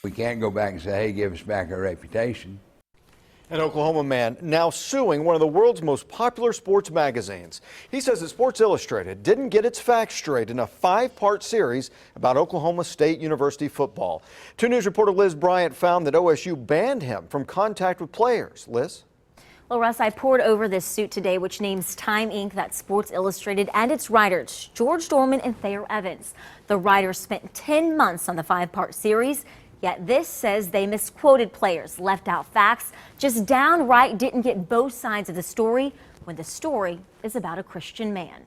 We can't go back and say, hey, give us back our reputation. An Oklahoma man now suing one of the world's most popular sports magazines. He says that Sports Illustrated didn't get its facts straight in a 5-part series about Oklahoma State University football. 2 News reporter Liz Bryant found that OSU banned him from contact with players. Liz? Well, Russ, I poured over this suit today, which names Time Inc., that's Sports Illustrated, and its writers, George Dorman and Thayer Evans. The writers spent 10 months on the 5-part series. Yet this says they misquoted players, left out facts, just downright didn't get both sides of the story when the story is about a Christian man.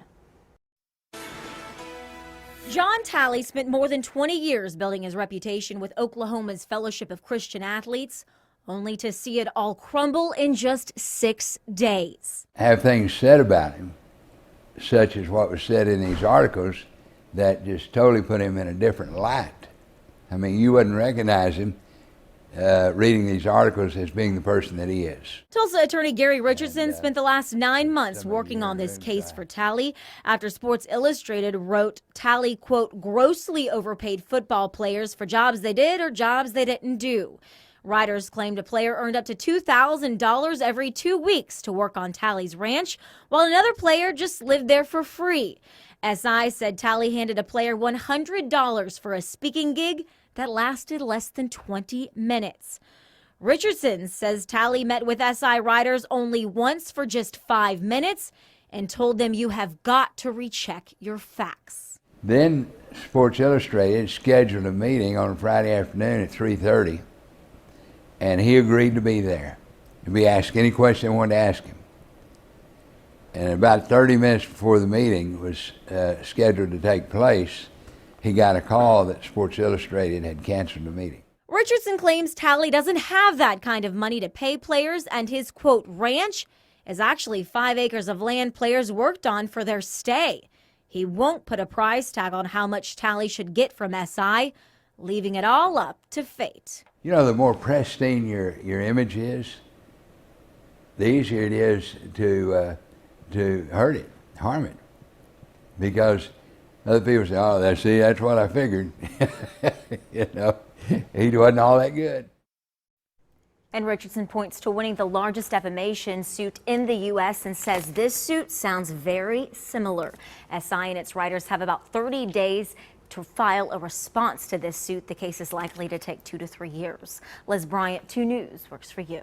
John Talley spent more than 20 years building his reputation with Oklahoma's Fellowship of Christian Athletes, only to see it all crumble in just 6 days. Have things said about him, such as what was said in these articles, that just totally put him in a different light. I mean, you wouldn't recognize him reading these articles as being the person that he is. Tulsa attorney Gary Richardson spent the last 9 months working on this case for Talley after Sports Illustrated wrote Talley, quote, grossly overpaid football players for jobs they did or jobs they didn't do. Writers claimed a player earned up to $2,000 every 2 weeks to work on Talley's ranch, while another player just lived there for free. SI said Talley handed a player $100 for a speaking gig that lasted less than 20 minutes. Richardson says Talley met with SI writers only once for just 5 minutes and told them you have got to recheck your facts. Then Sports Illustrated scheduled a meeting on Friday afternoon at 3:30, and he agreed to be there, to be asked any question they wanted to ask him. And about 30 minutes before the meeting was scheduled to take place, he got a call that Sports Illustrated had canceled the meeting. Richardson claims Talley doesn't have that kind of money to pay players, and his, quote, ranch is actually 5 acres of land players worked on for their stay. He won't put a price tag on how much Talley should get from SI, leaving it all up to fate. You know, the more pristine your image is, the easier it is to hurt it, harm it, because other people say, oh, that's what I figured. You know, he wasn't all that good. And Richardson points to winning the largest defamation suit in the U.S. and says this suit sounds very similar. SI and its writers have about 30 days to file a response to this suit. The case is likely to take 2 to 3 years. Liz Bryant, 2 News, works for you.